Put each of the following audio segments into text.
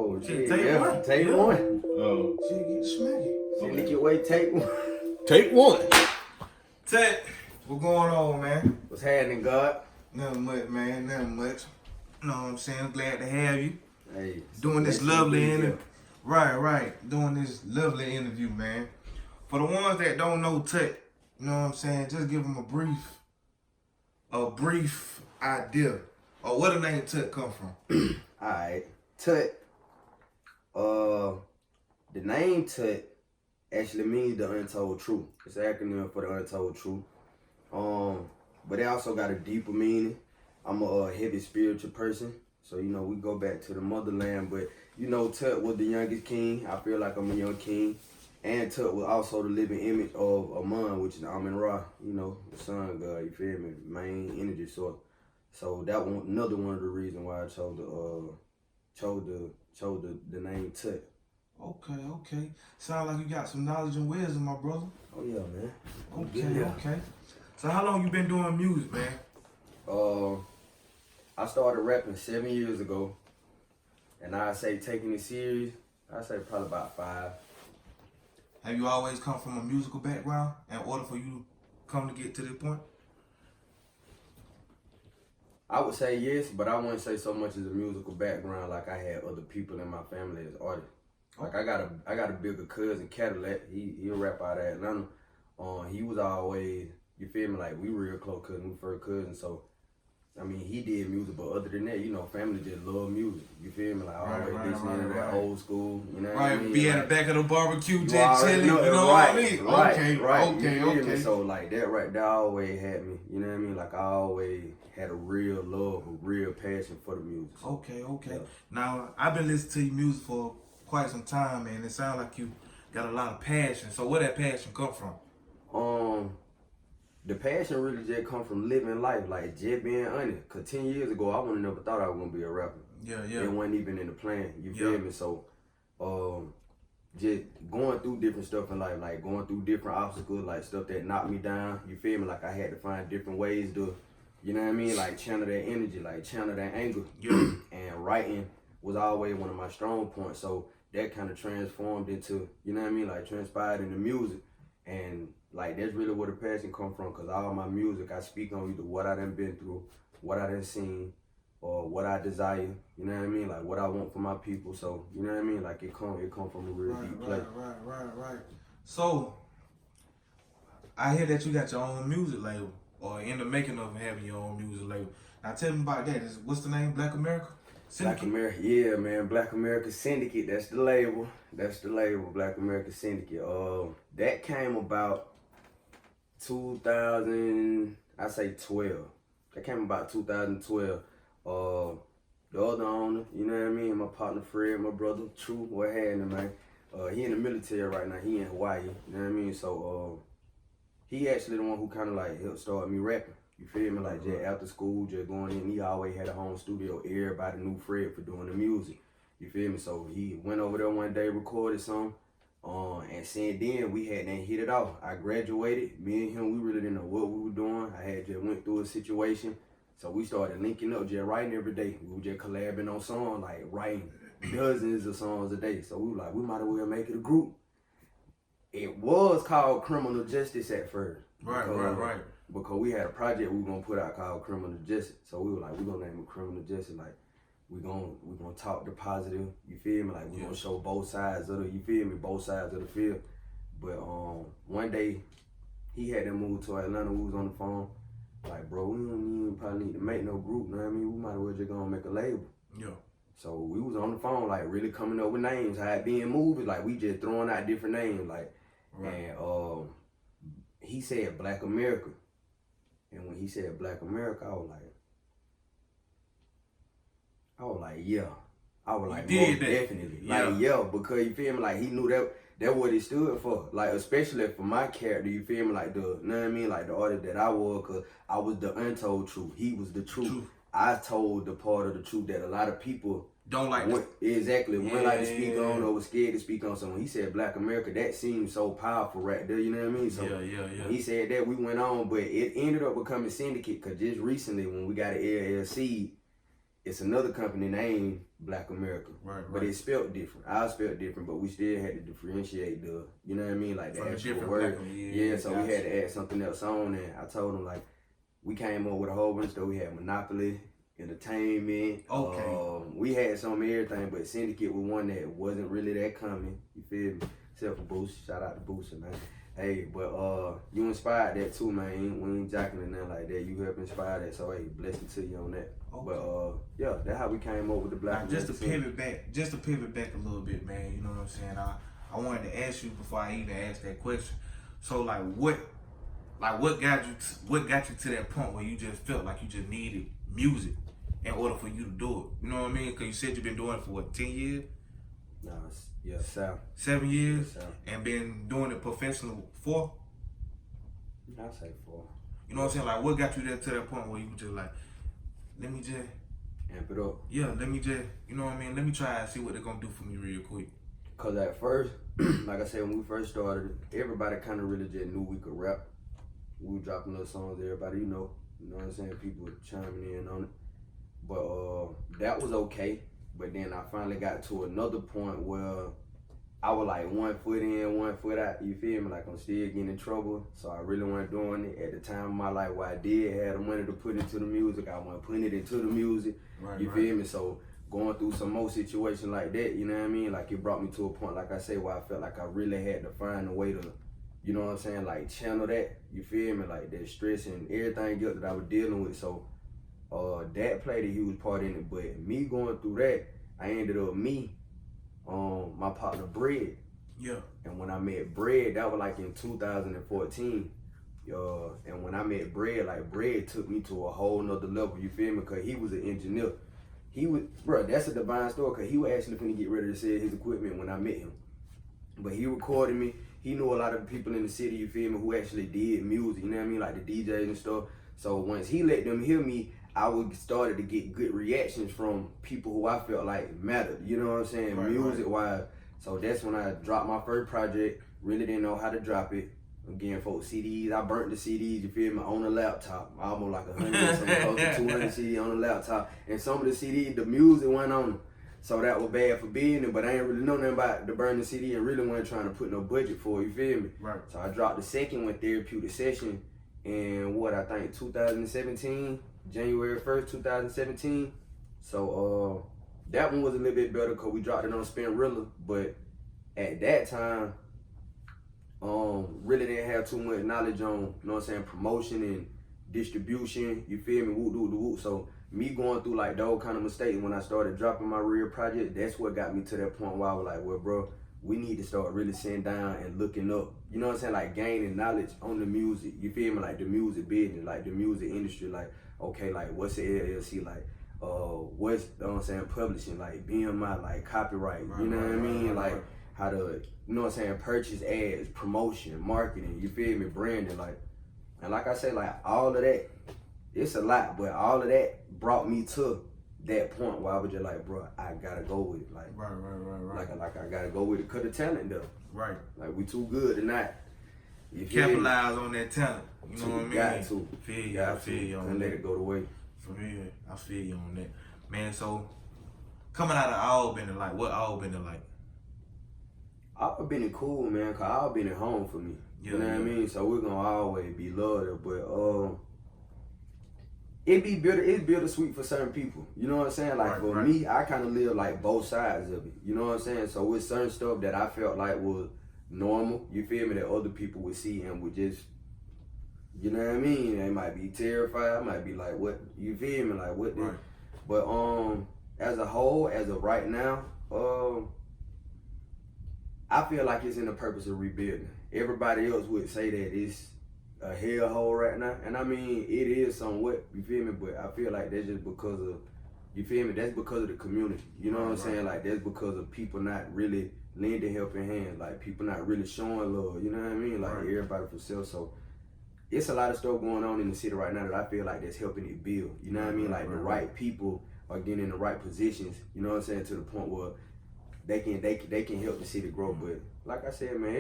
Oh, shit. Take one. Take one. Oh. Shit, get smacky. Syndicate way, take one. Take one. Ted, what's going on, man? What's happening, God? Nothing much, man. Nothing much. You know what I'm saying? Glad to have you. Hey. Doing this lovely interview. Right. Doing this lovely interview, man. For the ones that don't know Ted, you know what I'm saying? Just give them a brief idea of where the name Tut come from. Alright. Tut. The name Tut actually means the untold truth. It's an acronym for the untold truth. But it also got a deeper meaning. I'm a heavy spiritual person. So, you know, we go back to the motherland. But, you know, Tut was the youngest king. I feel like I'm a young king. And Tut was also the living image of Amun, which is Amun Ra, you know, the sun god, you feel me? Main energy source. So that one, another one of the reasons why I chose the name Tut. Okay. Sound like you got some knowledge and wisdom, my brother. Oh yeah, man. Okay. So how long you been doing music, man? I started rapping 7 years ago, and I say taking it serious, I say probably about 5. Have you always come from a musical background in order for you to come to get to this point? I would say yes, but I wouldn't say so much as a musical background like I had other people in my family as artists. Like I got a bigger cousin, Cadillac. He a rap out of Atlanta. He was always, you feel me, like we real close cousins, we first cousins. So I mean, he did music, but other than that, you know, family just love music. You feel me? Like always listening to that old school. You know what I mean? Be like, at the back of the barbecue, just chilling. You know right, what I mean? Right. Okay. So like that right there always had me. You know what I mean? Like I always had a real love, a real passion for the music. So, Okay. Yeah. Now I've been listening to your music for quite some time, man. It sounds like you got a lot of passion. So where that passion come from? The passion really just come from living life, like just being honest. Cause 10 years ago, I wouldn't never thought I was gonna be a rapper. Yeah. It wasn't even in the plan. You feel me? So, just going through different stuff in life, like going through different obstacles, like stuff that knocked me down. You feel me? Like I had to find different ways to, you know what I mean? Like channel that energy, like channel that anger. Yeah. And writing was always one of my strong points. So that kind of transformed into, you know what I mean? Like transpired into music. And like that's really where the passion come from, cause all my music I speak on either what I done been through, what I done seen, or what I desire. You know what I mean? Like what I want for my people. So you know what I mean? Like it come from a real deep place. Right. So I hear that you got your own music label, or in the making of having your own music label. Now tell me about that. What's the name? Black America Syndicate? Black America, yeah, man. Black America Syndicate. That's the label. Black America Syndicate. That came about 2000, I say 12. That came about 2012. The other owner, you know what I mean, my partner Fred, my brother True, what had him, man. He in the military right now. He in Hawaii. You know what I mean? So he actually the one who kind of like helped start me rapping. You feel me? Like just after school, just going in. He always had a home studio. Everybody knew Fred for doing the music. You feel me? So he went over there one day, recorded some. And since then, we had then hit it off. I graduated. Me and him, we really didn't know what we were doing. I had just went through a situation. So we started linking up, just writing every day. We were just collabing on songs, like writing dozens of songs a day. So we were like, we might as well make it a group. It was called Criminal Justice at first. Right. Because we had a project we were gonna put out called Criminal Justice. So we were like, we're gonna name it Criminal Justice. Like, we're gonna talk the positive, you feel me? Like we're gonna show both sides of both sides of the field. But one day he had to move to Atlanta. We was on the phone, like, bro, we don't even probably need to make no group, you know what I mean? We might as well just go and make a label. Yeah. So we was on the phone, like really coming up with names, how it being movies, like we just throwing out different names, like and he said Black America. And when he said Black America, I was like, yeah. I was like, most definitely. Yeah. Like, yeah, because you feel me? Like, he knew that what it stood for. Like, especially for my character, you feel me? Like, you know what I mean? Like, the artist that I was, because I was the untold truth. He was the truth. I told the part of the truth that a lot of people don't like exactly wouldn't like to speak on or was scared to speak on. So when he said Black America, that seemed so powerful right there, you know what I mean? So yeah. He said that, we went on, but it ended up becoming Syndicate, because just recently when we got an LLC, it's another company named Black America, Right. but it's spelled different. Ours spelled different, but we still had to differentiate the, you know what I mean, like the From the actual different word. black- Yeah, so we gotcha. had to add something else on, and I told them like we came up with a whole bunch of stuff. We had Monopoly, entertainment. Okay. We had some of everything, but Syndicate was one that wasn't really that common. You feel me? Except for Boost. Shout out to Booster, man. Hey, but you inspired that too, man. We ain't jacking or nothing like that. You helped inspire that, so hey, blessing to you on that. Okay. But yeah, that's how we came up with the Black. Now, just to pivot back a little bit, man. You know what I'm saying? I wanted to ask you before I even asked that question. So like what got you to that point where you just felt like you just needed music in order for you to do it? You know what I mean? Because you said you've been doing it for what, 10 years? Nah, yeah, 7 years, Yes, and been doing it professional for? I'll say 4. You know what I'm saying? Like, what got you there to that point where you were just like, let me just amp it up. Yeah, let me just, you know what I mean? Let me try and see what they're gonna do for me real quick. Cause at first, like I said, when we first started, everybody kind of really just knew we could rap. We were dropping little songs, everybody, you know what I'm saying? People were chiming in on it. But that was okay. But then I finally got to another point where I was like 1 foot in, 1 foot out, you feel me? Like I'm still getting in trouble. So I really wasn't doing it at the time of my life where I did have the money to put into the music. I wasn't putting it into the music, you feel me? So going through some more situation like that, you know what I mean? Like it brought me to a point, like I say, where I felt like I really had to find a way to, you know what I'm saying? Like channel that, you feel me? Like that stress and everything else that I was dealing with. So that played a huge part in it. But me going through that, I ended up my partner Bread. Yeah. And when I met Bread, that was like in 2014. And when I met Bread, like Bread took me to a whole nother level, you feel me? Cause he was an engineer. That's a divine story, cause he was actually finna get ready to sell his equipment when I met him. But he recorded me. He knew a lot of people in the city, you feel me, who actually did music, you know what I mean? Like the DJs and stuff. So once he let them hear me, I started to get good reactions from people who I felt like mattered, you know what I'm saying, music-wise. So that's when I dropped my first project, really didn't know how to drop it. Again, folks, CDs, I burnt the CDs, you feel me, on the laptop. Almost like 100, something close to 200 CDs on the laptop. And some of the CDs, the music went on them. So that was bad for business, but I ain't really know nothing about the burning CD and really wasn't trying to put no budget for it, you feel me? Right. So I dropped the second one, Therapeutic Session, in what, I think 2017. January 1st, 2017. So that one was a little bit better because we dropped it on Spinrilla, but at that time, really didn't have too much knowledge on, you know what I'm saying, promotion and distribution, you feel me, whoop. So me going through like those kind of mistakes when I started dropping my real project, that's what got me to that point where I was like, well, bro, we need to start really sitting down and looking up, you know what I'm saying, like gaining knowledge on the music, you feel me, like the music business, like the music industry, like, okay, like what's the LLC, like what's, you know what I'm saying, publishing, like BMI, like copyright, you know what I mean, like how to, you know what I'm saying, purchase ads, promotion, marketing, you feel me, branding, like, and like I said, like all of that, it's a lot, but all of that brought me to that point where I was just like, bro, I gotta go with it, like, right. Like I gotta go with it, cause the talent though, right, like we too good tonight. You capitalize on that talent. You know what I mean? Got to. I feel you on that. And let it go to waste. For real, I feel you on that, man. So coming out of Albany, like what Albany like? I've been cool, man, cause I've been at home for me. You know what I mean? So we're gonna always be loved, but it's bittersweet for certain people. You know what I'm saying? Like for me, I kind of live like both sides of it. You know what I'm saying? So with certain stuff that I felt like was normal, you feel me, that other people would see and would just, you know what I mean? They might be terrified, might be like, what, you feel me? Like what? Right. But as a whole, as of right now, I feel like it's in the purpose of rebuilding. Everybody else would say that it's a hellhole right now, and I mean it is somewhat, you feel me, but I feel like that's just because of, you feel me, that's because of the community, you know what I'm saying, like that's because of people not really lending helping hand, like people not really showing love, you know what I mean, like everybody for self. So it's a lot of stuff going on in the city right now that I feel like that's helping it build, you know what I mean, like the right people are getting in the right positions, you know what I'm saying, to the point where they can help the city grow. But like I said, man,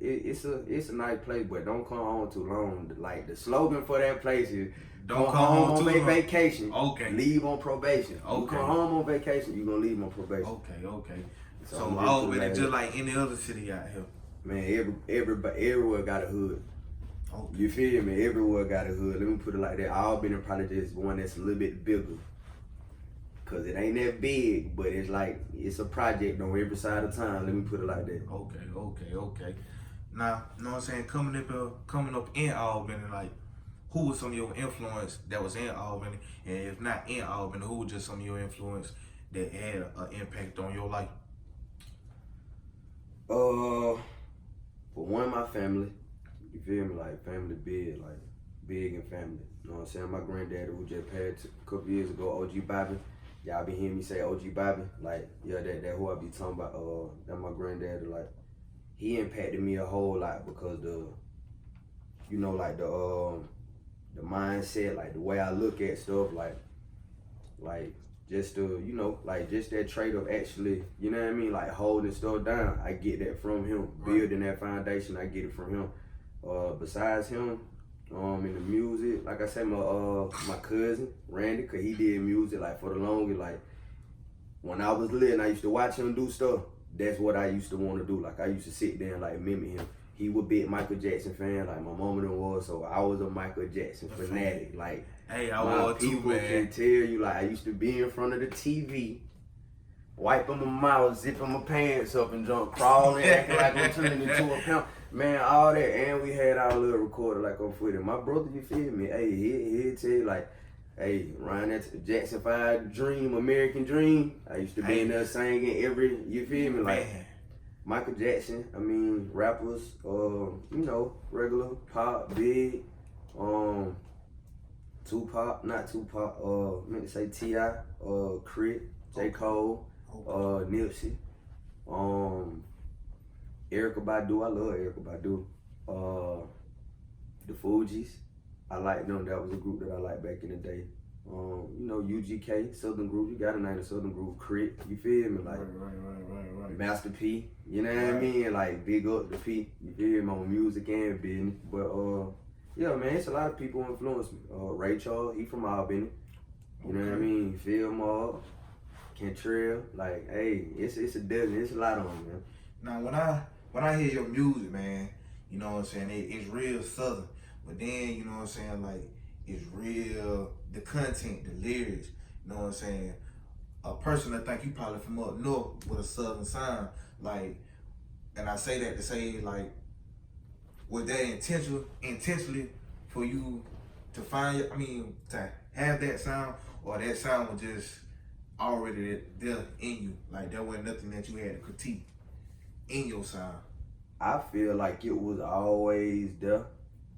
it's a nice place, but don't come on too long. Like the slogan for that place is Don't come home on too vacation. Okay. Leave on probation. Okay. You come home on vacation, you gonna leave on probation. Okay. So Albany just like any other city out here. Man, everywhere got a hood. Okay. You feel me? Everywhere got a hood. Let me put it like that. Albany probably just one that's a little bit bigger. Cause it ain't that big, but it's like it's a project on every side of town. Let me put it like that. Okay. Now, you know what I'm saying? Coming up in Albany, like, who was some of your influence that was in Albany? And if not in Albany, who was just some of your influence that had an impact on your life? For one, my family. You feel me? Like family big, like big and family. You know what I'm saying? My granddaddy who just passed a couple years ago, OG Bobby. Y'all be hearing me say OG Bobby. Like, yeah, that who I be talking about. That my granddaddy. Like, he impacted me a whole lot because the mindset, like the way I look at stuff, like just just that trait of actually, you know what I mean, like holding stuff down. I get that from him. Right. Building that foundation, I get it from him. Besides him, in the music, like I said, my cousin Randy, cause he did music like for the longest. Like when I was little, and I used to watch him do stuff. That's what I used to want to do. Like I used to sit there and like mimic him. He was a big Michael Jackson fan, like my mama done was, so I was a Michael Jackson fanatic. Like, hey, I my was too, people man. can tell you, like I used to be in front of the TV, wiping my mouth, zipping my pants up, and jump crawling, acting like I'm turning into a pimp. Man, all that, and we had our little recorder like on footage. My brother, you feel me? Hey, he'd tell you like, hey, Ryan, that's Jackson 5 Dream, American Dream. I used to be in there singing every, you feel me? Like, Man. Michael Jackson, rappers, regular, pop, big, meant to say T.U.T, Crit, J. Cole, Nipsey, Erykah Badu, I love Erykah Badu, the Fugees, I like them, that was a group that I liked back in the day. UGK, Southern Group, you gotta name the Southern Group, Crit, you feel me? Like, Right. Master P, you know what I mean? Like, big up the P, you feel me, on music and business. But, yeah, man, it's a lot of people influence me. Ray Charles, he from Albany, you know what I mean? Phil Mobb, Cantrell, like, hey, it's a dozen, it's a lot of them, man. Now, when I hear your music, man, you know what I'm saying, it's real Southern. But then, you know what I'm saying, like, it's real, the content, the lyrics, you know what I'm saying? A person that think you probably from up north with a Southern sound, like, and I say that to say, like, was that intentionally for you to to have that sound, or that sound was just already there in you? Like, there wasn't nothing that you had to critique in your sound? I feel like it was always there,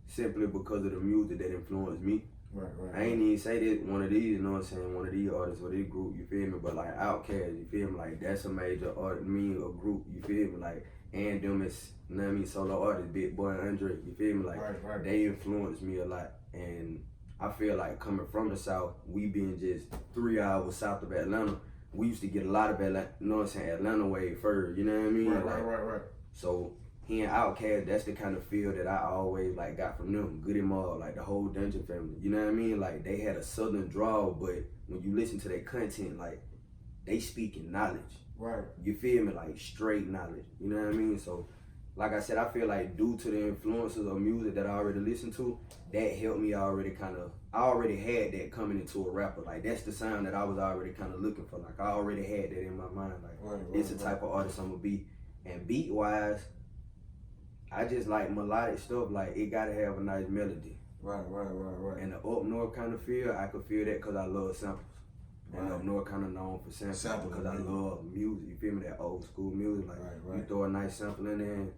simply because of the music that influenced me. Right. I ain't even say that one of these, you know what I'm saying, one of these artists or this group, you feel me? But like Outkast, you feel me? Like that's a major art, a group, you feel me? Like, and them is, you know what I mean, solo artists, Big Boy and Andre, you feel me? Like, Right. they influenced me a lot. And I feel like coming from the South, we being just 3 hours south of Atlanta, we used to get a lot of Atlanta, you know what I'm saying, Atlanta wave first, you know what I mean? Right. So, hearing Outkast, that's the kind of feel that I always like got from them. Goody Mob, like the whole Dungeon family. You know what I mean? Like they had a southern drawl, but when you listen to their content, like they speaking knowledge. Right. You feel me? Like straight knowledge. You know what I mean? So, like I said, I feel like due to the influences of music that I already listened to, that helped me already I already had that coming into a rapper. Like that's the sound that I was already kind of looking for. Like I already had that in my mind. Like it's the type of artist I'm gonna be. And beat wise, I just like melodic stuff, like it gotta have a nice melody. Right. And the up north kind of feel, I could feel that because I love samples. Right. And up north kind of known for samples because I love music. You feel me? That old school music. Like you throw a nice sample in there, and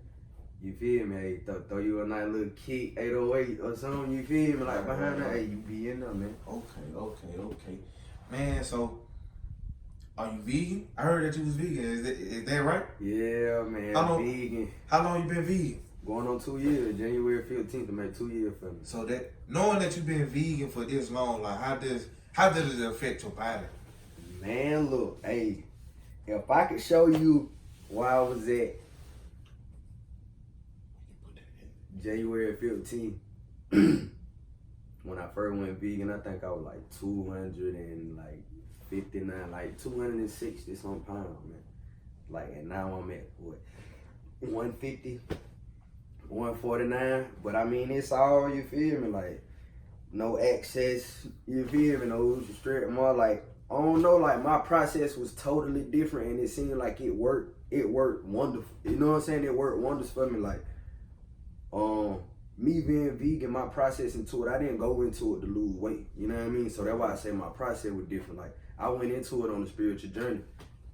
you feel me? Hey, throw you a nice little kick, 808 or something. You feel me? Like behind that, hey, you be in there, man. Okay. Man, so are you vegan? I heard that you was vegan. Is that right? Yeah, man. Vegan. How long you been vegan? Going on 2 years. January 15th to make 2 years for me. So that knowing that you've been vegan for this long, like how does it affect your body? Man, look, hey, if I could show you where I was at January 15th, when I first went vegan, I think I was like 259, like 260 some pounds, man. Like, and now I'm at what, 150, 149. But I mean, it's all, you feel me? Like, no excess, you feel me? No straight more. Like, I don't know, like my process was totally different, and it seemed like it worked. It worked wonderful. You know what I'm saying? It worked wonders for me. Like, me being vegan, my process into it, I didn't go into it to lose weight. You know what I mean? So that's why I say my process was different. Like, I went into it on a spiritual journey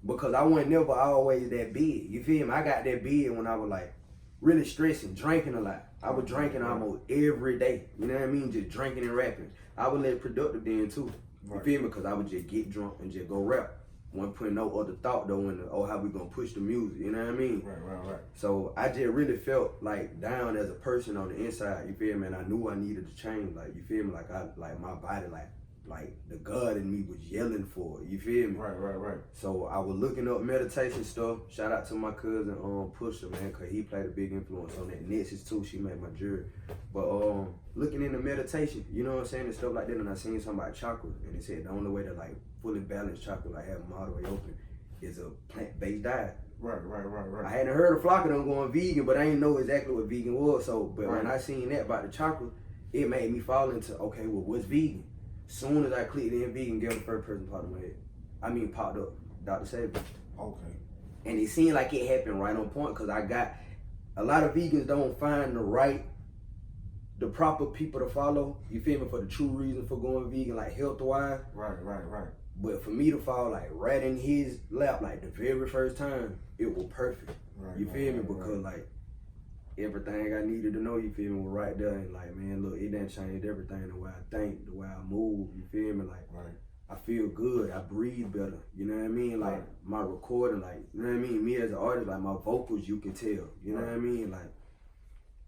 because I wasn't never always that big. You feel me? I got that big when I was like really stressing, drinking a lot. I was drinking almost every day. You know what I mean? Just drinking and rapping. I was less productive then too. You feel me? Because I would just get drunk and just go rap. Wasn't putting no other thought though in the, oh, how we gonna push the music, you know what I mean? Right. So I just really felt like down as a person on the inside, you feel me? And I knew I needed to change, like, you feel me? Like my body, like the God in me was yelling for it, you feel me? Right. So I was looking up meditation stuff. Shout out to my cousin Pusha, man, cause he played a big influence on that. Nix's too, she made my jury. But looking into meditation, you know what I'm saying, and stuff like that, and I seen something about chakra, and they said the only way to like fully balance chakra, like have them all the way open, is a plant-based diet. Right. I hadn't heard of flock of them going vegan, but I didn't know exactly what vegan was. So, but when I seen that about the chakra, it made me fall into, okay, well, what's vegan? Soon as I clicked in vegan, get the first person popped in my head. I mean, popped up, Dr. Sabi. Okay. And it seemed like it happened right on point, because I got, a lot of vegans don't find the proper people to follow, you feel me, for the true reason for going vegan, like health-wise. Right. But for me to fall like right in his lap, like the very first time, it was perfect. You feel me? Because like everything I needed to know, you feel me, was right there. And like, man, look, it done changed everything, the way I think, the way I move, you feel me? Like, I feel good, I breathe better, you know what I mean? Like my recording, like, you know what I mean? Me as an artist, like my vocals, you can tell, you know what I mean? Like,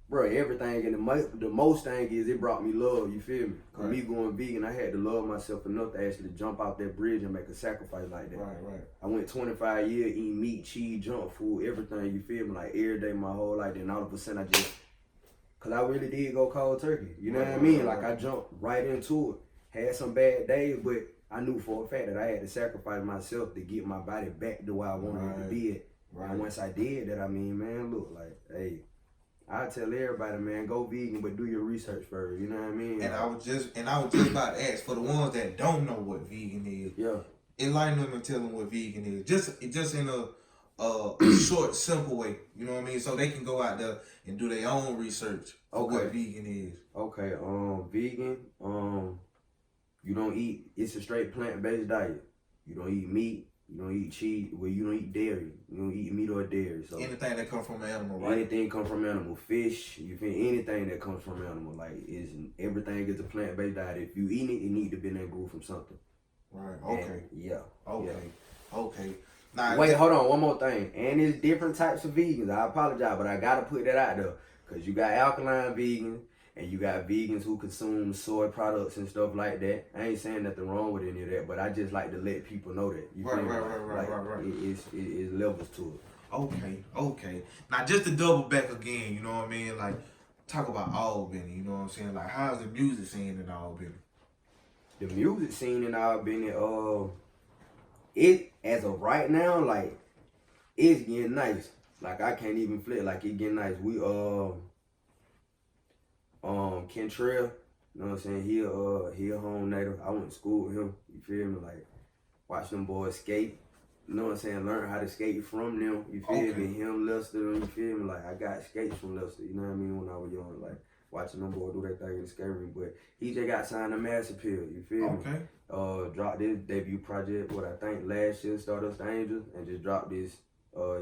bro, everything, and the most thing is it brought me love, you feel me? Cause me going vegan, I had to love myself enough to actually jump out that bridge and make a sacrifice like that. Right. I went 25 years eating meat, cheese, junk food, everything, you feel me? Like every day my whole life, then all of a sudden I just, cause I really did go cold turkey, you know what I mean? Like I jumped right into it. Had some bad days, but I knew for a fact that I had to sacrifice myself to get my body back to where I wanted it to be at. And once I did that, I mean, man, look, like, hey, I tell everybody, man, go vegan, but do your research first. You know what I mean? And I was just about to ask, for the ones that don't know what vegan is, enlighten them and tell them what vegan is. Just in a short, simple way. You know what I mean? So they can go out there and do their own research for what vegan is. Okay, vegan, you don't eat. It's a straight plant-based diet. You don't eat meat. You don't eat cheese. Well, you don't eat dairy. You don't eat meat or dairy. So anything that comes from an animal, right? Anything come from animal, fish. You feel anything that comes from animal, like everything is a plant-based diet. If you eat it, it need to be in grew from something. Right. Okay. And, Okay. Now, wait, hold on. One more thing. And there's different types of vegans. I apologize, but I gotta put that out there, cause you got alkaline vegans. And you got vegans who consume soy products and stuff like that. I ain't saying nothing wrong with any of that, but I just like to let people know that. You feel me? Right. It's levels to it. Okay. Now, just to double back again, you know what I mean? Like, talk about Albany, you know what I'm saying? Like, how's the music scene in Albany? The music scene in Albany, it, as of right now, like, it's getting nice. Like, I can't even flip, like, it getting nice. We, Kentrell, you know what I'm saying? He a home native. I went to school with him. You feel me? Like, watch them boys skate. You know what I'm saying? Learn how to skate from them. You feel me? Him, Lester, you feel me? Like, I got skates from Lester. You know what I mean? When I was young, like watching them boys do that thing in the skate rink. But he just got signed to Mass Appeal. You feel me? Dropped his debut project. What I think last year, Stardust Angels, and just dropped his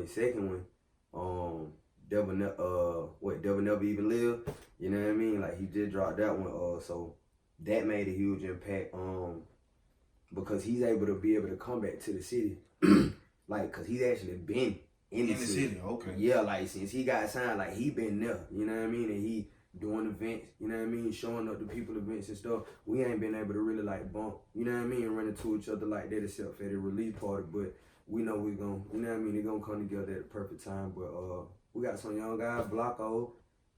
second one. Devil Never Even Live. You know what I mean? Like, he just dropped that one. So that made a huge impact. Because he's able to come back to the city. Like, cause he's actually been in the city. Okay. Yeah, like since he got signed, like he been there. You know what I mean? And he doing events. You know what I mean? Showing up to people events and stuff. We ain't been able to really like bump. You know what I mean? Run into each other like that except for the release party. But we know we're gonna. You know what I mean? They're gonna come together at the perfect time. But we got some young guys, Blocko,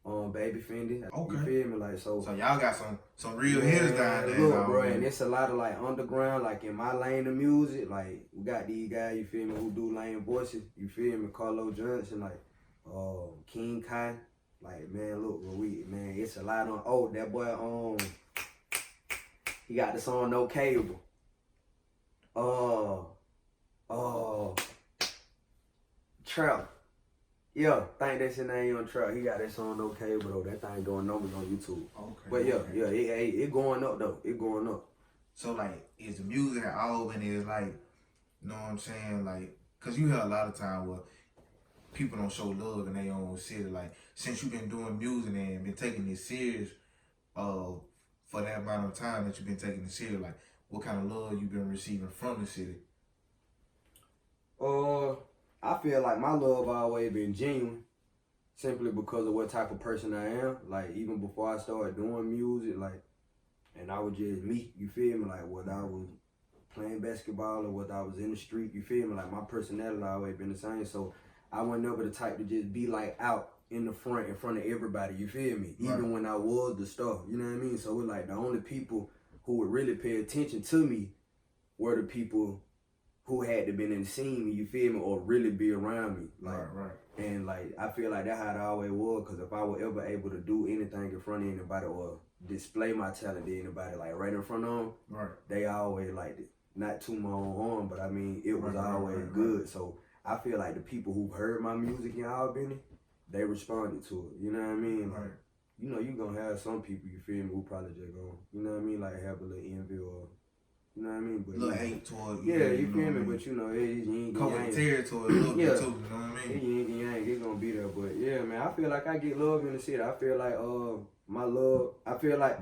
Baby Fendi. Okay. You feel me? Like so. So y'all got some real hitters down there. Look, bro, and it's a lot of like underground, like in my lane of music. Like we got these guys, you feel me, who do lane voices. You feel me, Carlo Johnson, like King Kai. Like man, look, it's a lot on. Oh, that boy, he got the song No Cable. Trap. Yeah, think that's his name on Trap. He got that song No Cable though. That thing going numbers on YouTube. Okay. But it going up though. It going up. So like, is the music in Auburn is like, you know what I'm saying? Like, cause you hear a lot of time where people don't show love in their own city. Like, since you've been doing music and been taking this serious, for that amount of time that you've been taking it serious, like, what kind of love you been receiving from the city? I feel like my love always been genuine, simply because of what type of person I am. Like even before I started doing music, like, and I was just me. You feel me? Like whether I was playing basketball or whether I was in the street. You feel me? Like my personality always been the same. So I was never the type to just be like out in the front, in front of everybody. You feel me? Right. Even when I was the star. You know what I mean? So it's like the only people who would really pay attention to me were the people who had to been in seeing me, you feel me, or really be around me. Like, right. And like I feel like that's how it always was, because if I were ever able to do anything in front of anybody or display my talent to anybody, like right in front of them, right, they always liked it. Not to my own horn, but I mean, it was always good. Right. So I feel like the people who heard my music in Albany, they responded to it. You know what I mean? Like, you know, you gonna have some people, you feel me, who probably just gonna, you know what I mean, like have a little envy or, you know what I mean? But little hate toward you. Yeah, you feel me? But you know, you ain't cover territory a little bit too, you know what I mean? You ain't it's gonna be there. But yeah, man, I feel like I get love in the city. I feel like my love, I feel like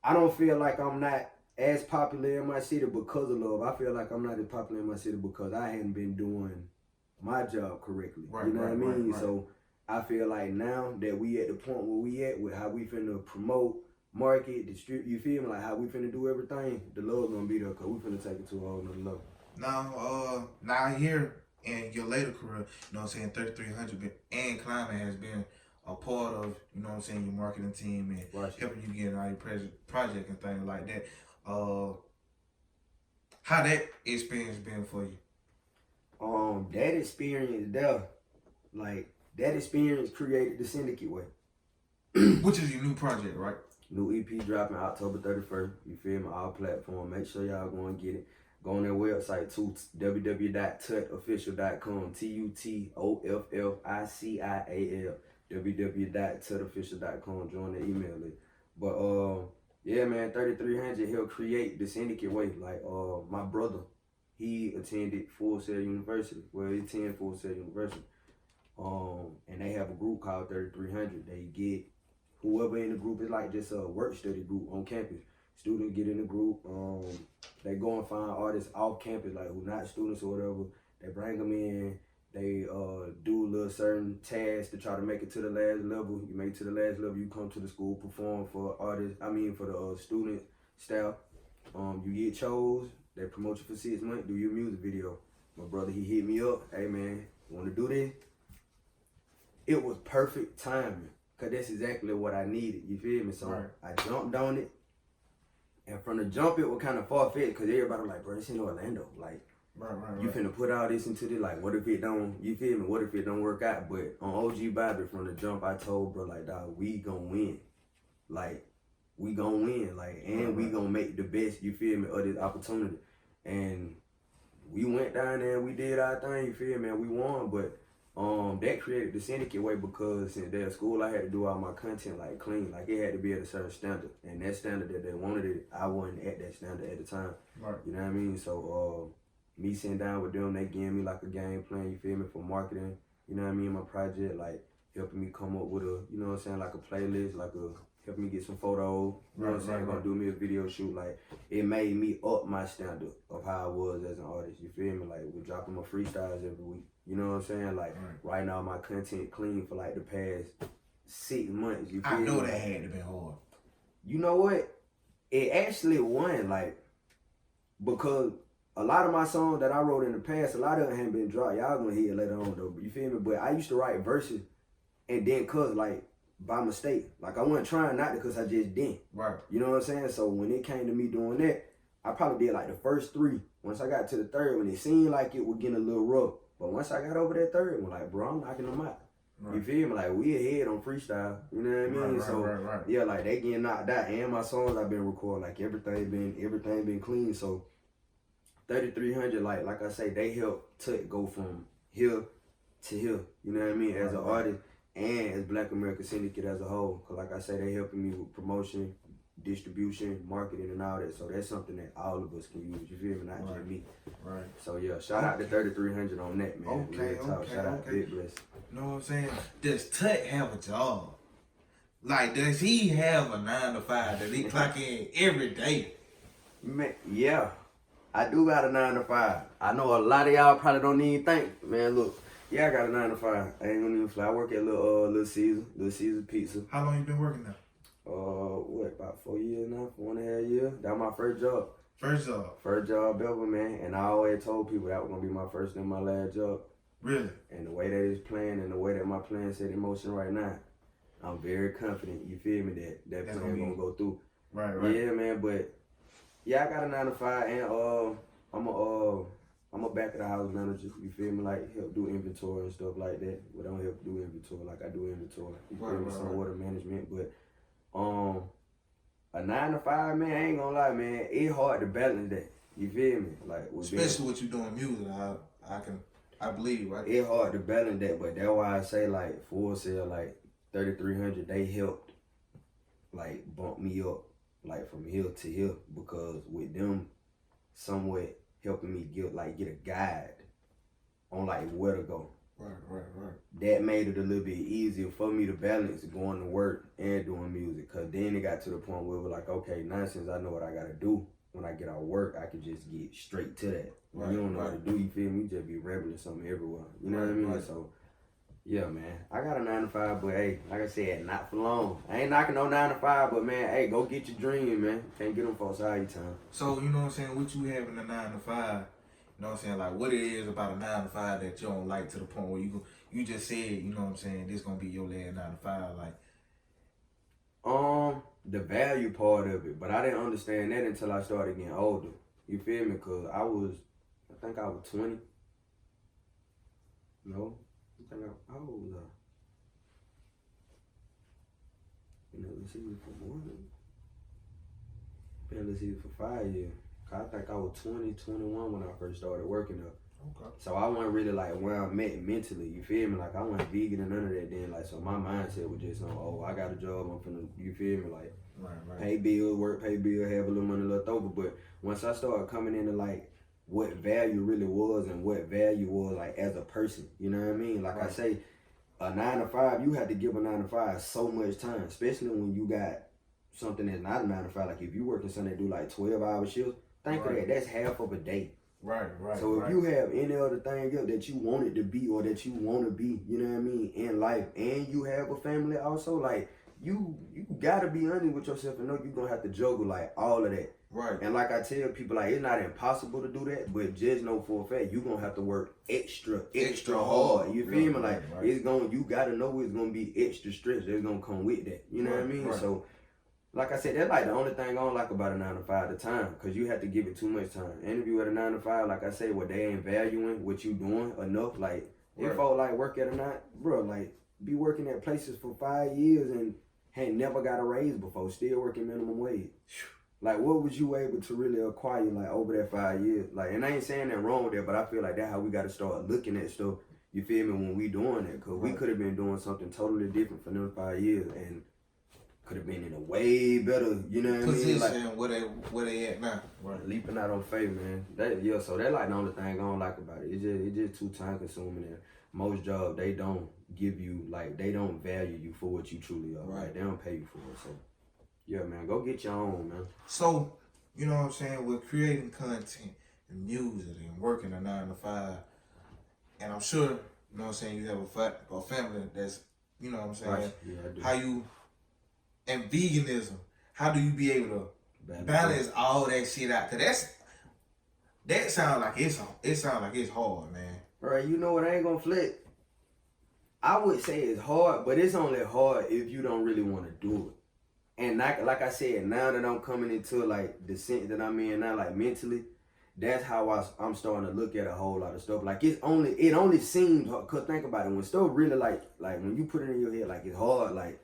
I don't feel like I'm not as popular in my city because of love. I feel like I'm not as popular in my city because I hadn't been doing my job correctly. Right, you know what I mean? Right. So I feel like now that we at the point where we at with how we finna promote, market, distribute, you feel me? Like how we finna do everything, the love gonna be there because we finna take it to a whole nother level. Now here in your later career, you know what I'm saying, 3300 and climbing has been a part of, you know what I'm saying, your marketing team and helping you get all your project and things like that. How that experience been for you? That experience there, like that experience created the Syndicate Way. Which is your new project, right? New EP dropping October 31st. You feel me? All platform. Make sure y'all go and get it. Go on their website too, www.tutofficial.com. TUTOFFICIAL. www.tutofficial.com. Join the email list. But yeah, man, 3300 helped create the Syndicate Way. Like my brother, he attended Full Sail University. Well, he attended Full Sail University. And they have a group called 3300. They get whoever in the group, is like just a work study group on campus. Students get in the group. They go and find artists off campus, like who not students or whatever. They bring them in. They do a little certain tasks to try to make it to the last level. You make it to the last level, you come to the school, perform for artists. I mean for the student staff. You get chose. They promote you for 6 months. Do your music video. My brother, he hit me up. Hey man, want to do this? It was perfect timing. Cause that's exactly what I needed. You feel me? So I jumped on it. And from the jump, it was kind of far-fetched because everybody was like, bro, it's in Orlando. Like, you finna put all this into this. Like, what if it don't, you feel me? What if it don't work out? But on OG Bobby, from the jump, I told bro, like, dog, we gonna win. Like, we gonna win. Like, and we gonna make the best, you feel me, of this opportunity. And we went down there and we did our thing, you feel me? And we won, but that created the Syndicate Way because since they're at school, I had to do all my content like clean. Like it had to be at a certain standard. And that standard that they wanted it, I wasn't at that standard at the time. Right. You know what I mean? So me sitting down with them, they gave me like a game plan, you feel me, for marketing, you know what I mean, my project, like helping me come up with a, you know what I'm saying, like a playlist, like helping me get some photos, you know what I'm saying, gonna do me a video shoot. Like it made me up my standard of how I was as an artist, you feel me? Like we're dropping my freestyles every week. You know what I'm saying? Like right now my content clean for like the past 6 months. You feel I know me? that had to be hard. You know what? It actually won, like, because a lot of my songs that I wrote in the past, a lot of them hadn't been dropped. Y'all gonna hear it later on though, but you feel me? But I used to write verses and then cause like by mistake. Like I wasn't trying not to because I just didn't. Right. You know what I'm saying? So when it came to me doing that, I probably did like the first 3. Once I got to the third one, it seemed like it was getting a little rough. But once I got over that third one, like, bro, I'm knocking them out. Right. You feel me? Like, we ahead on freestyle. You know what I mean? Right. Yeah, like, they getting knocked out. And my songs I've been recording, like, everything been clean. So, 3300, like I say, they help T.U.T go from here to here. You know what I mean? As an artist and as Black American Syndicate as a whole. Because, like I say, they helping me with promotion, distribution, marketing, and all that. So that's something that all of us can use. You feel me? Not just me. Right. So yeah, shout out to 3300 on that, man. Okay. Shout out to Big Bless. You know what I'm saying? Does T.U.T have a job? Like, does he have a 9 to 5? Does he clock in every day? Man, yeah. I do got a 9 to 5. I know a lot of y'all probably don't even think, man, look. Yeah, I got a 9 to 5. I ain't gonna even fly. I work at Little Caesar Pizza. How long you been working there? About 4 years now, 4.5 years. That was my first job. First job ever, man. And I always told people that was gonna be my first and my last job. Really? And the way that it's playing and the way that my plan set in motion right now, I'm very confident, you feel me, that plan gonna go through. Right. Yeah, man, but yeah, I got a 9 to 5 and I'm a back of the house manager, you feel me, like help do inventory and stuff like that. But I don't help do inventory like I do inventory. You feel me, some order management, but a 9 to 5, man, I ain't gonna lie, man, it's hard to balance that. You feel me? Like especially what you doing music, I believe, right? It's hard to balance that, but that's why I say like Full Sail, like 3300, they helped like bump me up like from here to here because with them somewhat helping me get a guide on like where to go. Right. That made it a little bit easier for me to balance going to work and doing music. Cause then it got to the point where we're like, okay, now since I know what I gotta do, when I get out of work, I can just get straight to that. When you don't know what to do, you feel me? You just be rebelling something everywhere. You know what I mean? So, yeah, man. I got a 9 to 5, but hey, like I said, not for long. I ain't knocking no 9 to 5, but man, hey, go get your dream, man. Can't get them folks all your time. So, you know what I'm saying? What you having a 9 to 5? You know what I'm saying? Like, what it is about a 9 to 5 that you don't like to the point where you just said, you know what I'm saying, this gonna be your last 9 to 5, like. The value part of it, but I didn't understand that until I started getting older. You feel me? Cause I think I was 20. No, how old was I? You know, let's see for more than. Man, let's see for 5 years. I think I was 20, 21 when I first started working there. Okay. So I wasn't really like where I'm at mentally, you feel me? Like I wasn't vegan and none of that then. Like so my mindset was just on, oh, I got a job, I'm finna, you feel me? Like pay bills, work, pay bills, have a little money left over. But once I started coming into like what value really was and what value was like as a person, you know what I mean? Like I say, a 9 to 5, you have to give a 9 to 5 so much time, especially when you got something that's not a 9 to 5. Like if you working something that do like 12-hour shifts, think of that, that's half of a day. Right. So if you have any other thing else that you want it to be or that you want to be, you know what I mean, in life, and you have a family also, like you gotta be honest with yourself and know you're gonna have to juggle like all of that. Right. And like I tell people, like it's not impossible to do that, but just know for a fact you're gonna have to work extra hard. You feel me? Like it's gonna, you gotta know it's gonna be extra stress that's gonna come with that. You know what I mean? Right. So like I said, that's like the only thing I don't like about a 9 to 5, the time, because you have to give it too much time. Interview at a 9 to 5, like I say, where they ain't valuing what you doing enough. Like, if folk like work at a 9, bro, like, be working at places for 5 years and ain't never got a raise before, still working minimum wage. Like, what was you able to really acquire, like, over that 5 years? Like, and I ain't saying that wrong there, but I feel like that's how we got to start looking at stuff, you feel me, when we doing it, because we could have been doing something totally different for them 5 years, and could have been in a way better, you know what I mean? Like, where they at now. Right. Leaping out on faith, man. So that's like the only thing I don't like about it. It's just too time consuming, and most jobs they don't give you, like, they don't value you for what you truly are. Right. They don't pay you for it. So yeah, man, go get your own, man. So, you know what I'm saying, with creating content and music and working a 9 to 5, and I'm sure, you know what I'm saying, you have a family that's, you know what I'm saying, right. Yeah, I do. how you, and veganism, how do you be able to balance all that shit out? Cause that sounds like it's hard, man. All right, you know what, I ain't gonna flip. I would say it's hard, but it's only hard if you don't really want to do it. And like I said, now that I'm coming into like the sense that I'm in now, like mentally, that's how I'm starting to look at a whole lot of stuff. Like it only seems hard. Cause think about it, when stuff really like when you put it in your head like it's hard, like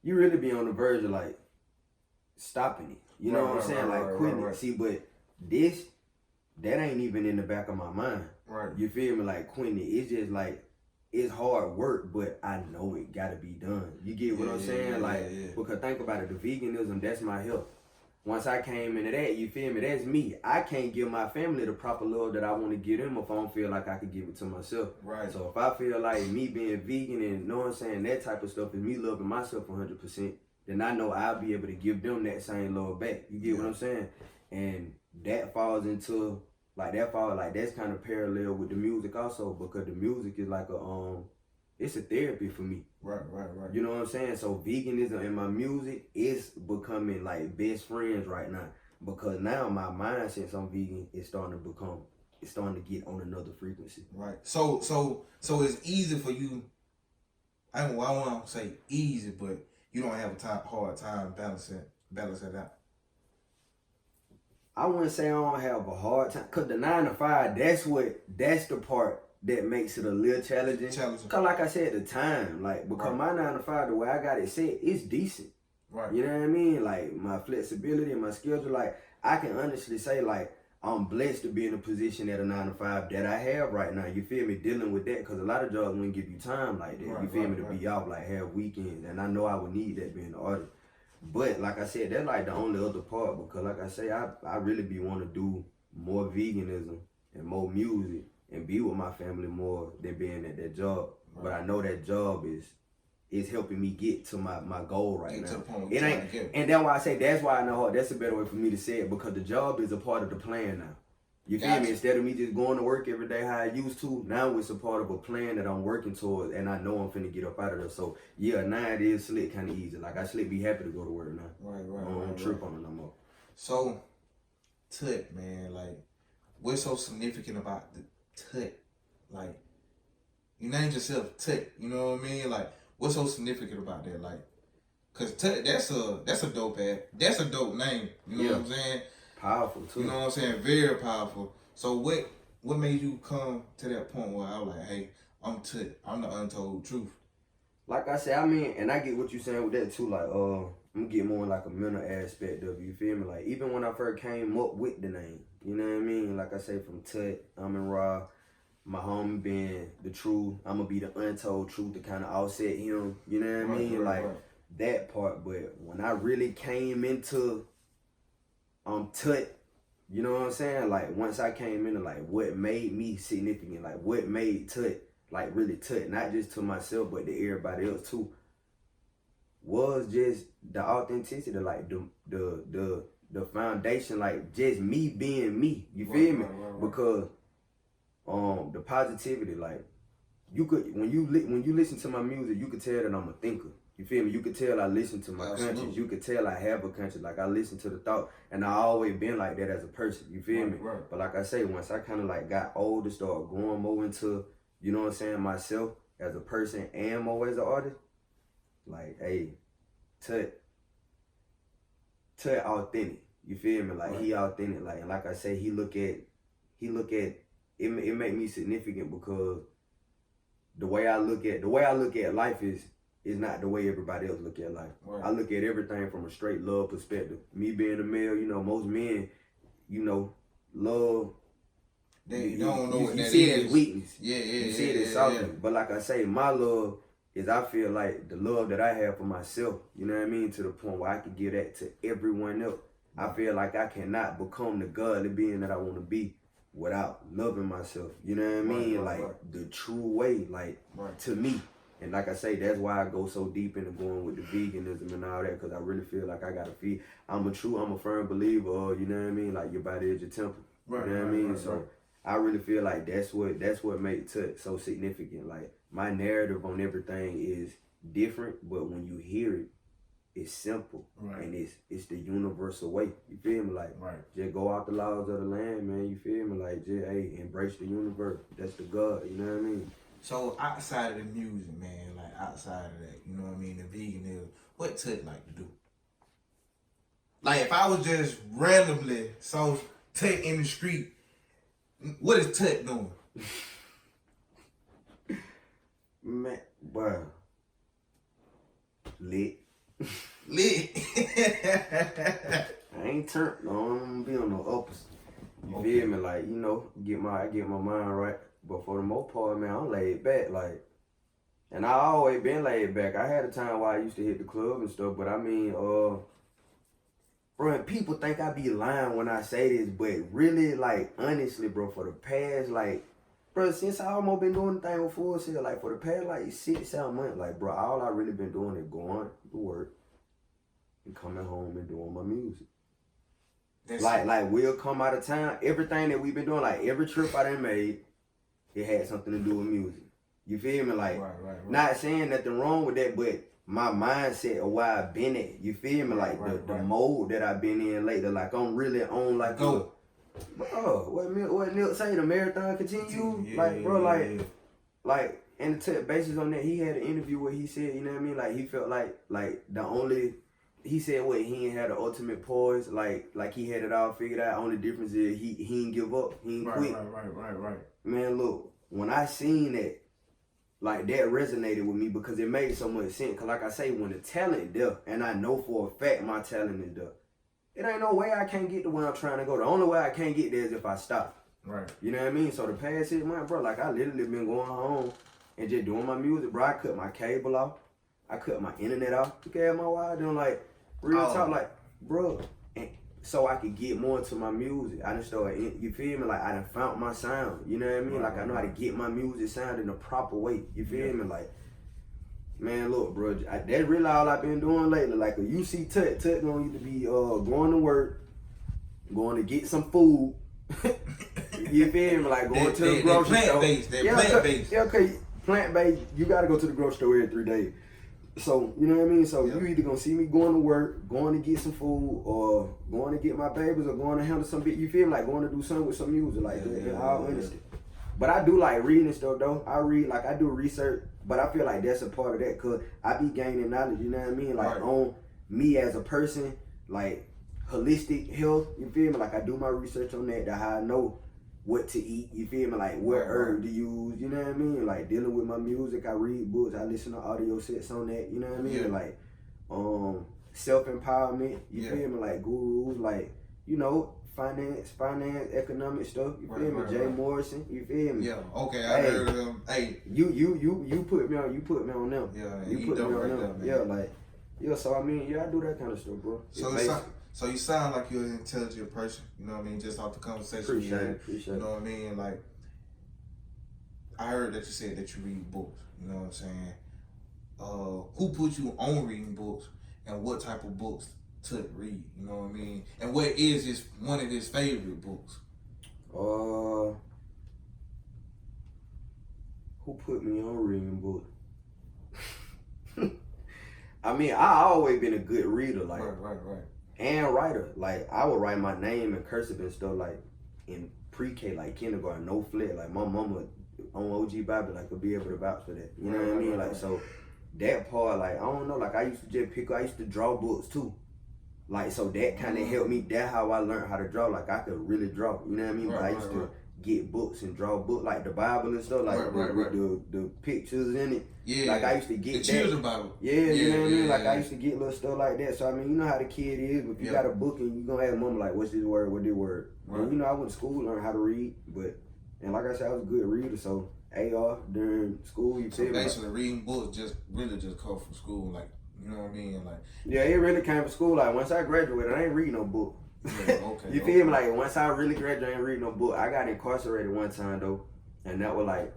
you really be on the verge of like stopping it. You know what I'm saying? Like quitting it. See, but that ain't even in the back of my mind. Right. You feel me? Like quitting it. It's just like it's hard work, but I know it gotta be done. You get what I'm saying? Because think about it, the veganism, that's my health. Once I came into that, you feel me? That's me. I can't give my family the proper love that I want to give them if I don't feel like I could give it to myself. Right. So if I feel like me being vegan and know what I'm saying, that type of stuff is me loving myself 100%, then I know I'll be able to give them that same love back. You get what I'm saying? And that falls into that's kind of parallel with the music also, because the music is like it's a therapy for me. Right. You know what I'm saying? So veganism and my music is becoming like best friends right now, because now my mind, since I'm vegan, it's starting to get on another frequency. Right. So it's easy for you. I don't want to say easy, but you don't have a hard time balancing it out. I wouldn't say I don't have a hard time, cause the 9 to 5, that's the part that makes it a little challenging. Cause like I said, the time, like, because my 9 to 5, the way I got it set, it's decent. Right. You know what I mean? Like my flexibility and my schedule, like I can honestly say, like I'm blessed to be in a position at a 9 to 5 that I have right now. You feel me? Dealing with that, cause a lot of jobs wouldn't give you time like that. You feel me? To be off, like have weekends, and I know I would need that being an artist. But like I said, that's like the only other part, because like I say, I really be want to do more veganism and more music and be with my family more than being at that job. Right. But I know that job is helping me get to my goal right now. It ain't, and that's why I say, that's why I know that's a better way for me to say it, because the job is a part of the plan now. You feel me? Instead of me just going to work every day how I used to, now it's a part of a plan that I'm working towards, and I know I'm finna get up out of there. So yeah, now it is slick kind of easy. Like I slick be happy to go to work now. Right. I don't trip on it no more. So, T.U.T, man, like, what's so significant about the T.U.T? Like, you named yourself T.U.T, you know what I mean? Like, what's so significant about that? Like, cause T.U.T, that's a dope name. You know what I'm saying? Powerful too. You know what I'm saying? Very powerful. So what made you come to that point where I was like, hey, I'm T.U.T, I'm the untold truth? Like I said, I mean, and I get what you're saying with that too. Like, I'm gonna get more in like a mental aspect of it, you feel me? Like, even when I first came up with the name, you know what I mean? Like I say, from T.U.T, I'm in Raw, my homie being the truth, I'm gonna be the untold truth to kind of offset him, you know what I mean? That part. But when I really came into T.U.T, you know what I'm saying? Like, once I came into like what made me significant, like what made T.U.T like really T.U.T, not just to myself but to everybody else too, was just the authenticity, like the foundation, like just me being me. You feel me? Because the positivity, like you could, when you listen to my music, you could tell that I'm a thinker. You feel me? You could tell I listen to my conscience. You could tell I have a conscience. Like I listen to the thought, and I always been like that as a person. You feel me? Right. But like I say, once I kind of like got older, started going more into, you know what I'm saying, myself as a person and more as an artist, like, hey, T.U.T authentic. You feel me? Like he authentic. Like, and like I say, he look at it. It make me significant because the way I look at life is not the way everybody else look at life. Right. I look at everything from a straight love perspective. Me being a male, you know, most men, you know, love. They don't know what that is. You see it as weakness. Yeah. You see it as softness. But like I say, my love is, I feel like the love that I have for myself, you know what I mean, to the point where I can give that to everyone else. I feel like I cannot become the godly being that I want to be without loving myself. You know what I mean? The true way, like, to me. And like I say, that's why I go so deep into going with the veganism and all that, because I really feel like I gotta feed. I'm a firm believer of, you know what I mean, like your body is your temple. You know what I mean? So I really feel like that's what makes T.U.T so significant. Like, my narrative on everything is different, but when you hear it, it's simple. And it's the universal way. You feel me? Like, just go out the laws of the land, man. You feel me? Like, just, hey, embrace the universe. That's the God. You know what I mean? So outside of the music, man, like outside of that, you know what I mean, the veganism, what T.U.T like to do? Like if I was just randomly saw T.U.T in the street, what is T.U.T doing? Man, boy. Lit. Lit. I ain't turned. No, I'm gonna be on no uppers. You Okay. feel me? Like, you know, I get my mind right. But for the most part, man, I'm laid back. Like, and I always been laid back. I had a time where I used to hit the club and stuff, but I mean, bro, and people think I be lying when I say this, but really, like, honestly, bro, for the past, like, bro, since I almost been doing the thing with Full Sail, like, for the past, like, 6-7 months, like, bro, all I really been doing is going to work and coming home and doing my music. Like we'll come out of town. Everything that we've been doing, like every trip I done made, it had something to do with music. You feel me? Like, right. not saying nothing wrong with that, but my mindset of where I've been at. You feel me? Like the mode that I've been in lately. Like I'm really on like go. Bro, what Nick say? The marathon continue? Yeah, like, bro, like, and to basis on that, he had an interview where he said, you know what I mean? Like he felt like the only. He said what he ain't had the ultimate poise, like he had it all figured out. Only difference is he ain't give up, he ain't quit. Right. Man, look, when I seen that, like that resonated with me because it made so much sense. Cause like I say, when the talent there, and I know for a fact my talent is there, it ain't no way I can't get to where I'm trying to go. The only way I can't get there is if I stop. Right. You know what I mean? So the past 6 months, bro, like I literally been going home and just doing my music, bro. I cut my cable off. I cut my internet off. Look at my wife doing like real talk, like, bro. And so I could get more into my music. I done started, you feel me? Like I done found my sound. You know what I mean? Like I know how to get my music sound in the proper way. You feel me? Like, man, look, bro. That's really all I've been doing lately. Like, if you see T.U.T gonna either be going to work, going to get some food. You feel me? Like going to the grocery store. Plant-based. Yeah, okay. Plant-based. You gotta go to the grocery store every 3 days. So, you know what I mean? So, you either gonna see me going to work, going to get some food, or going to get my babies, or going to handle some bit. You feel me? Like going to do something with some music, like in all honesty. But I do like reading and stuff, though. I read, like I do research, but I feel like that's a part of that, cause I be gaining knowledge. You know what I mean? Like on me as a person, like holistic health. You feel me? Like I do my research on that. That how I know what to eat, you feel me? Like what herb to use, you know what I mean? Like dealing with my music, I read books, I listen to audio sets on that, you know what I mean? Like self-empowerment, you feel me? Like gurus, like, you know, finance, economic stuff, you feel me? Jay Morrison, you feel me? Yeah, okay, I heard of them. Hey. You put me on them. Yeah, you put me on them. Yeah, like, yeah, so I mean, I do that kind of stuff, bro. So you sound like you're an intelligent person, you know what I mean? Just off the conversation we had, appreciate you know what I mean? Like, I heard that you said that you read books, you know what I'm saying? Who put you on reading books, and what type of books to read, you know what I mean? And what is one of his favorite books? Who put me on reading books? I mean, I always been a good reader, like, right. And writer. Like, I would write my name in cursive and stuff, like, in pre-K, like, kindergarten, no flip. Like, my mama on OG Bible, like, could be able to vouch for that. You know what I mean? Like, so, that part, like, I don't know, like, I used to draw books, too. Like, so that kind of helped me. That's how I learned how to draw. Like, I could really draw, you know what I mean? But I used to get books and draw books, like the Bible and stuff, like the pictures in it. Yeah. Like I used to get the children's Bible. Yeah, you know what I mean? Like I used to get little stuff like that. So I mean, you know how the kid is. If you got a book and you gonna ask mama like, what's this word? What this word? Right. And, you know, I went to school, learned how to read, and like I said, I was a good reader. So AR during school, you feel me? Basically, reading books just come from school, like, you know what I mean? Like, yeah, it really came from school. Like once I graduated, I ain't read no book. You feel me? Like once I really graduated, I ain't read no book. I got incarcerated one time though, and that was like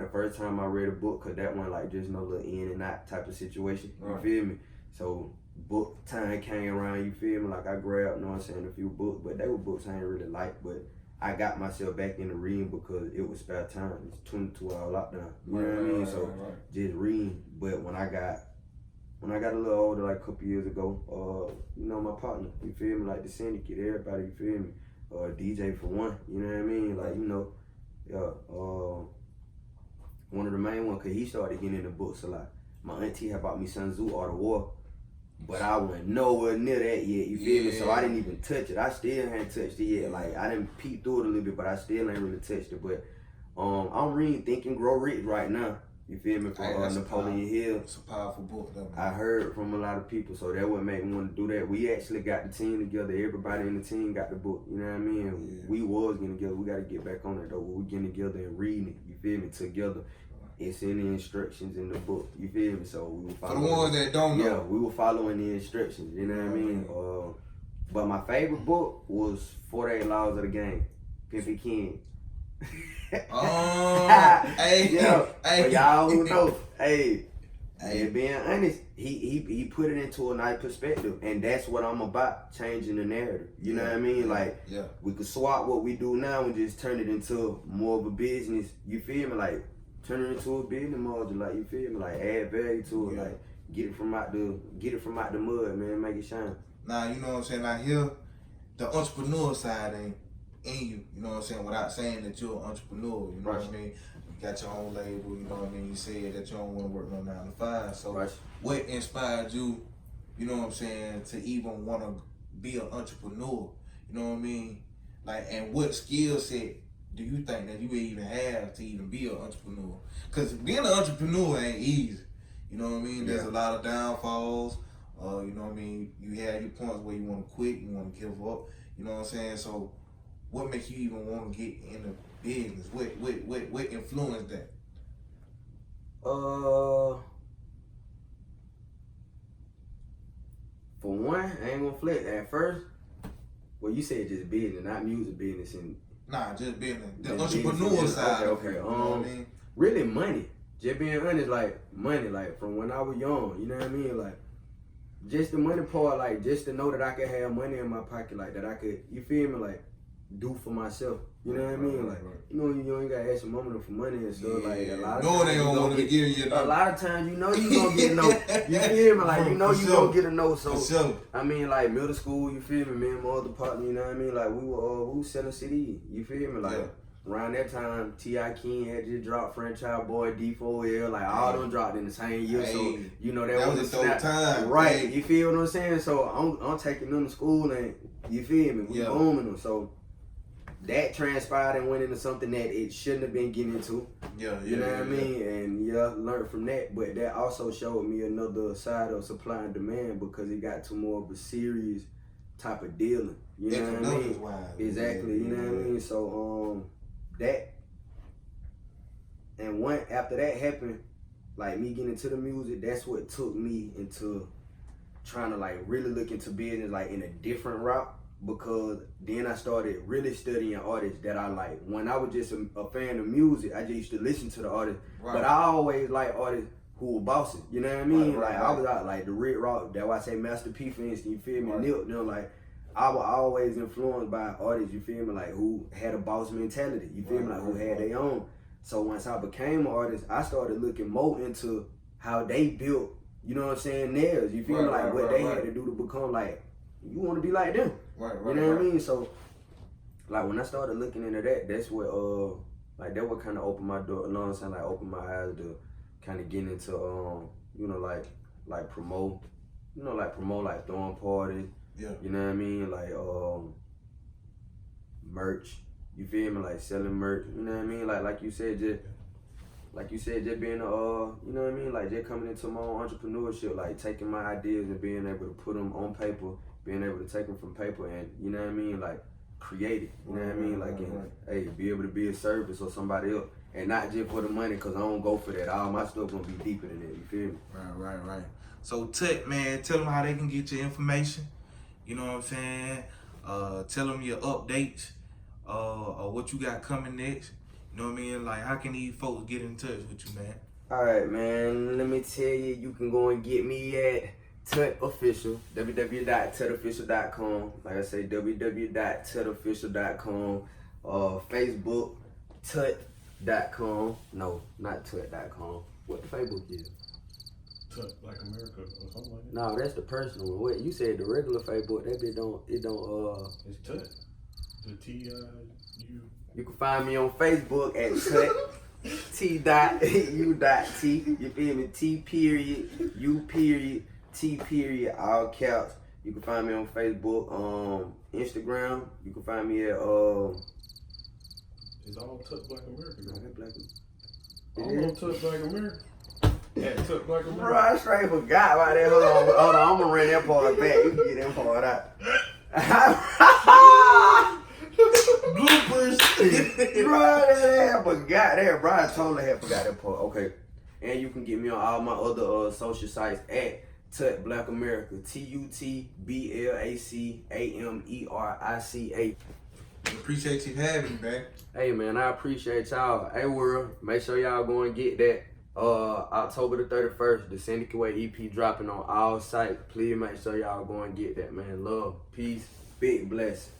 the first time I read a book, cause that one like just no little in and out type of situation. You feel me? So book time came around. You feel me? Like I grabbed, you know what I'm saying, a few books, but they were books I ain't really like. But I got myself back into reading because it was spare time. It's 22-hour lockdown. You know what I mean? So just reading. But when I got a little older, like a couple years ago, you know, my partner, you feel me? Like the syndicate, everybody, you feel me? DJ for one, you know what I mean? Like, you know, One of the main ones, because he started getting into books a lot. My auntie had bought me Sun Tzu, Art of War, but I went nowhere near that yet, you feel me? So I didn't even touch it. I still hadn't touched it yet. Like, I didn't peep through it a little bit, but I still ain't really touched it. But I'm reading Think and Grow Rich right now. You feel me? From Napoleon Hill. It's a powerful book, though, man. I heard from a lot of people, so that would make me want to do that. We actually got the team together. Everybody in the team got the book. You know what I mean? Yeah. We was getting together. We got to get back on it, though. We getting together and reading it. You feel me? Together. It's in the instructions in the book. You feel me? So we were following. For the ones that don't know. Yeah, we were following the instructions. You know what I mean? But my favorite book was 48 Laws of the Game. Pimpin' King. Hey, for y'all who know, hey, being honest, he put it into a nice perspective, and that's what I'm about, changing the narrative. You know what I mean? Like, we could swap what we do now and just turn it into more of a business. You feel me? Like, turn it into a business model. Like, you feel me? Like, add value to it. Like, get it from out the mud, man. Make it shine. Nah, you know what I'm saying? Now here, the entrepreneur side ain't in you. You know what I'm saying? Without saying that you're an entrepreneur. You know what I mean? You got your own label. You know what I mean? You said that you don't want to work no 9 to 5. So what inspired you? You know what I'm saying? To even want to be an entrepreneur. You know what I mean? Like, and what skill set do you think that you even have to even be an entrepreneur? Because being an entrepreneur ain't easy. You know what I mean? There's a lot of downfalls. You know what I mean? You have your points where you want to quit, you want to give up. You know what I'm saying? So what makes you even want to get into business? What influenced that? For one, I ain't gonna flex. At first, well, you said just business, not music business, and nah, just business. The entrepreneur side. Okay. You know what I mean? Really money. Just being honest, like money, like from when I was young. You know what I mean? Like just the money part, like just to know that I could have money in my pocket, like that I could. You feel me? Like do for myself. You know what I mean? Like you know, you ain't gotta ask your mama for money and stuff. Like a lot of times they don't want to give you. A lot of times, you know, you gonna get a no. You feel me? Like you know, you gonna get a no. So I mean, like middle school, you feel me? Me and my other partner, you know what I mean? Like we were selling CD. You feel me? Like around that time, T.U.T had just dropped Franchise Boy, D4L, like all them dropped in the same year. So you know that was a dope time, right? You feel what I'm saying? So I'm taking them to school, and you feel me? We booming them. So that transpired and went into something that it shouldn't have been getting into. You know what I mean? And learned from that. But that also showed me another side of supply and demand because it got to more of a serious type of dealing. You know what I mean? Exactly. You know what I mean? So that and after that happened, like me getting into the music, that's what took me into trying to like really look into business like in a different route. Because then I started really studying artists that I like. When I was just a fan of music, I just used to listen to the artists. But I always liked artists who were bosses. You know what I mean? I was out like the Rick Rock. That's why I say Master P, for instance. You feel me? Nip, you know, like I was always influenced by artists. You feel me? Like who had a boss mentality. You feel me? Like who had their own. So once I became an artist, I started looking more into how they built. You know what I'm saying? Theirs. You feel me? Like what they had to do to become like. You want to be like them. You know what I mean? So, like, when I started looking into that, that's what, like, that would kind of open my door, you know what I'm saying? Like, open my eyes to kind of get into, you know, like promote, like, throwing parties. You know what I mean? Like, merch. You feel me? Like, selling merch. You know what I mean? Like you said, just being, you know what I mean? Like, just coming into my own entrepreneurship, like, taking my ideas and being able to put them on paper. Being able to take them from paper and, you know what I mean, like, create it, you know what I mean? Like, hey, be able to be a service or somebody else. And not just for the money, because I don't go for that. All my stuff going to be deeper than that, you feel me? Right. So, T.U.T, man, tell them how they can get your information. You know what I'm saying? Tell them your updates, or what you got coming next. You know what I mean? Like, how can these folks get in touch with you, man? All right, man. Let me tell you, you can go and get me at T.U.T Official, www.tutofficial.com. Like I say, www.tutofficial.com. Facebook, tut.com. No, not tut.com. What the Facebook is? Tut like America or something like that. No, that's the personal one. Wait, you said the regular Facebook. That bit don't. It's T.U.T. The T.U. You can find me on Facebook at T.U.T T.U.T. You feel me? T.U.T. All caps. You can find me on Facebook, Instagram. You can find me at It's all Tuck Black America. no, Though. that black. All on Tuck Black America. At Tuck Black Bro, America. I straight forgot about that. Hold on, I'm gonna run that part back. You can get that part out. Bloopers. Bro, I forgot that. Bro, I totally had forgot that part. Okay. And you can get me on all my other social sites at Tut Black America. TUTBLACAMERICA. Appreciate you having me, man. Hey man, I appreciate y'all. Hey world, make sure y'all go and get that October the 31st, the Syndicate Way EP dropping on all sites. Please make sure y'all go and get that, man. Love, peace, big blessing.